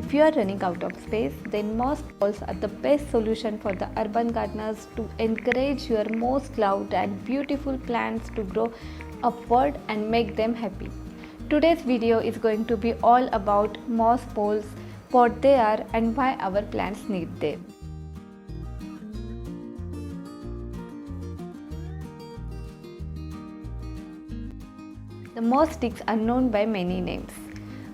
If you are running out of space, then moss balls are the best solution for the urban gardeners to encourage your most loved and beautiful plants to grow upward and make them happy. Today's video is going to be all about moss balls, what they are and why our plants need them. The moss sticks are known by many names: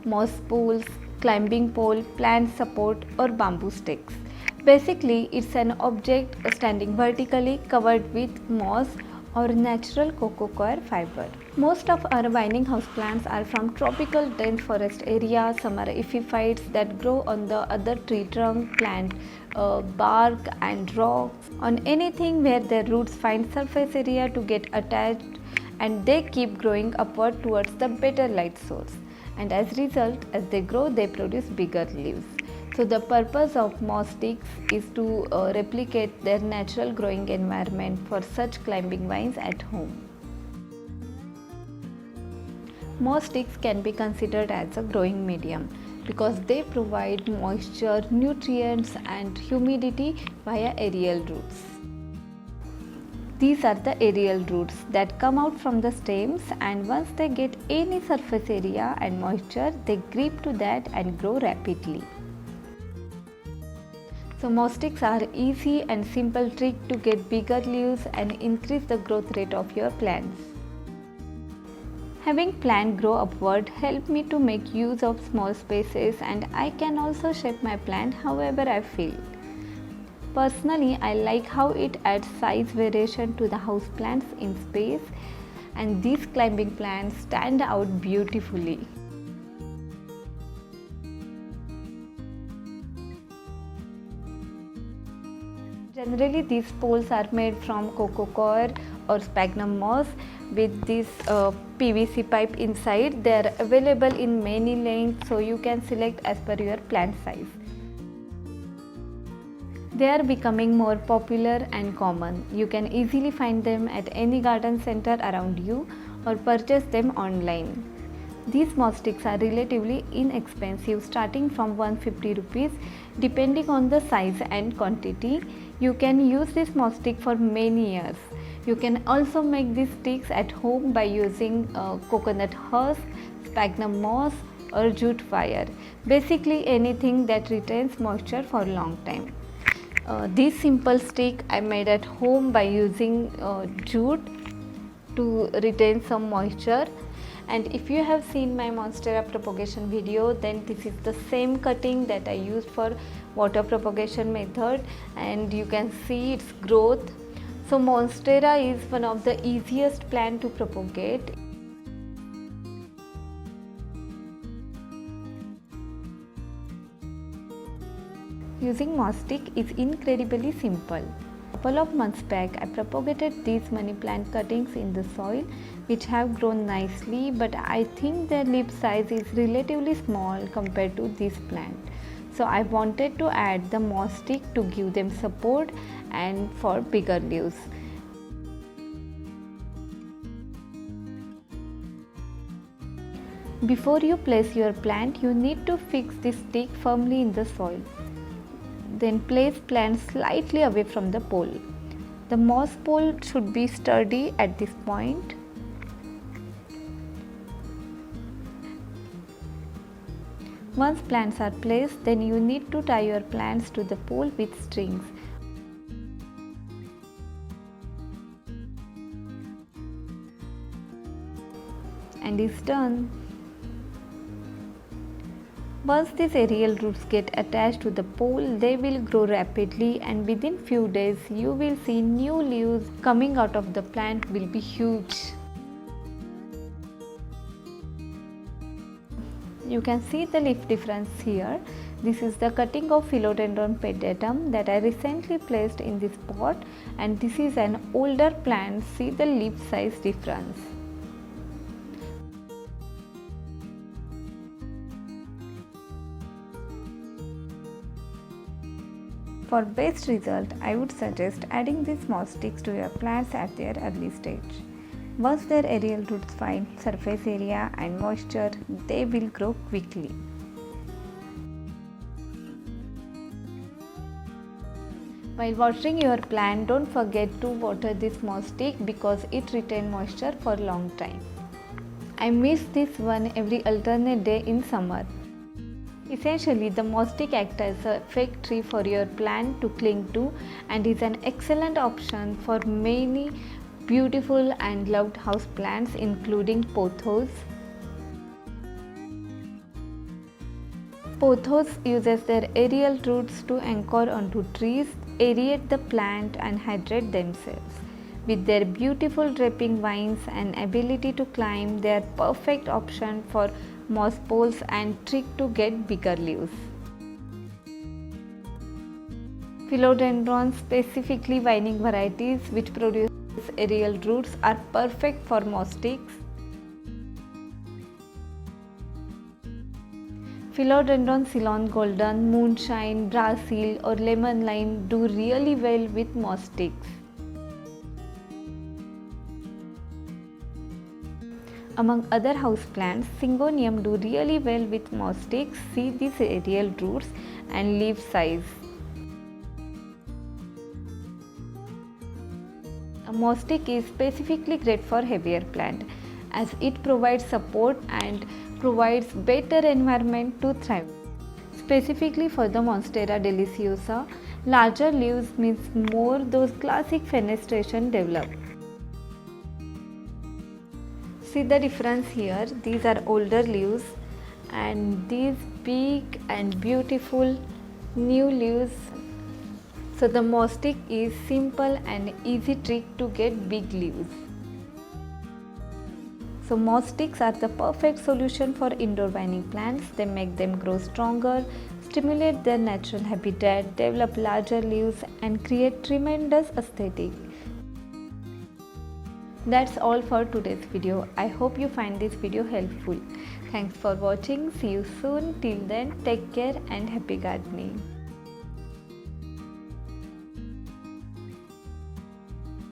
moss poles, climbing pole, plant support or bamboo sticks. Basically, it's an object standing vertically covered with moss or natural cocoa coir fiber. Most of our vining houseplants are from tropical dense forest areas. Some are epiphytes that grow on the other tree trunk, plant bark and rocks, on anything where their roots find surface area to get attached, and they keep growing upward towards the better light source. And as a result, as they grow, they produce bigger leaves. So the purpose of moss sticks is to replicate their natural growing environment for such climbing vines at home. Moss sticks can be considered as a growing medium because they provide moisture, nutrients and humidity via aerial roots. These are the aerial roots that come out from the stems, and once they get any surface area and moisture, they grip to that and grow rapidly. So moss sticks are easy and simple trick to get bigger leaves and increase the growth rate of your plants. Having plant grow upward help me to make use of small spaces, and I can also shape my plant however I feel. Personally, I like how it adds size variation to the house plants in space, and these climbing plants stand out beautifully. Generally, these poles are made from cocoa coir or sphagnum moss with this PVC pipe inside. They are available in many lengths, so you can select as per your plant size. They are becoming more popular and common. You can easily find them at any garden center around you or purchase them online. These moss sticks are relatively inexpensive, starting from 150 rupees depending on the size and quantity. You can use this moss stick for many years. You can also make these sticks at home by using coconut husk, sphagnum moss or jute wire. Basically anything that retains moisture for a long time. This simple stick I made at home by using jute to retain some moisture. And if you have seen my Monstera propagation video, then this is the same cutting that I used for water propagation method, and you can see its growth. So Monstera is one of the easiest plant to propagate. Using moss stick is incredibly simple. A couple of months back, I propagated these money plant cuttings in the soil, which have grown nicely, but I think their leaf size is relatively small compared to this plant. So I wanted to add the moss stick to give them support and for bigger leaves. Before you place your plant, you need to fix this stick firmly in the soil. Then place plant slightly away from the pole. The moss pole should be sturdy at this point. Once plants are placed, then you need to tie your plants to the pole with strings. And it's done. Once these aerial roots get attached to the pole, they will grow rapidly, and within few days you will see new leaves coming out of the plant will be huge. You can see the leaf difference here. This is the cutting of philodendron pedatum that I recently placed in this pot, and this is an older plant. See the leaf size difference. For best result, I would suggest adding these moss sticks to your plants at their early stage. Once their aerial roots find surface area and moisture, they will grow quickly. While watering your plant, don't forget to water this moss stick because it retains moisture for a long time. I miss this one every alternate day in summer. Essentially, the moss stick acts as a fake tree for your plant to cling to and is an excellent option for many beautiful and loved houseplants including pothos. Pothos uses their aerial roots to anchor onto trees, aerate the plant and hydrate themselves. With their beautiful draping vines and ability to climb, they are perfect option for moss poles and trick to get bigger leaves. Philodendrons, specifically vining varieties which produce aerial roots, are perfect for moss sticks. Philodendron Ceylon Golden, Moonshine, Brazil or Lemon Lime do really well with moss sticks. Among other houseplants, syngonium do really well with moss sticks. See these aerial roots and leaf size. A moss stick is specifically great for heavier plant as it provides support and provides better environment to thrive. Specifically for the Monstera deliciosa, larger leaves means more those classic fenestration develop. See the difference here, these are older leaves and these big and beautiful new leaves. So the moss stick is simple and easy trick to get big leaves. So moss sticks are the perfect solution for indoor vining plants. They make them grow stronger, stimulate their natural habitat, develop larger leaves and create tremendous aesthetic. That's all for today's video. I hope you find this video helpful. Thanks for watching. See you soon. Till then, take care and happy gardening.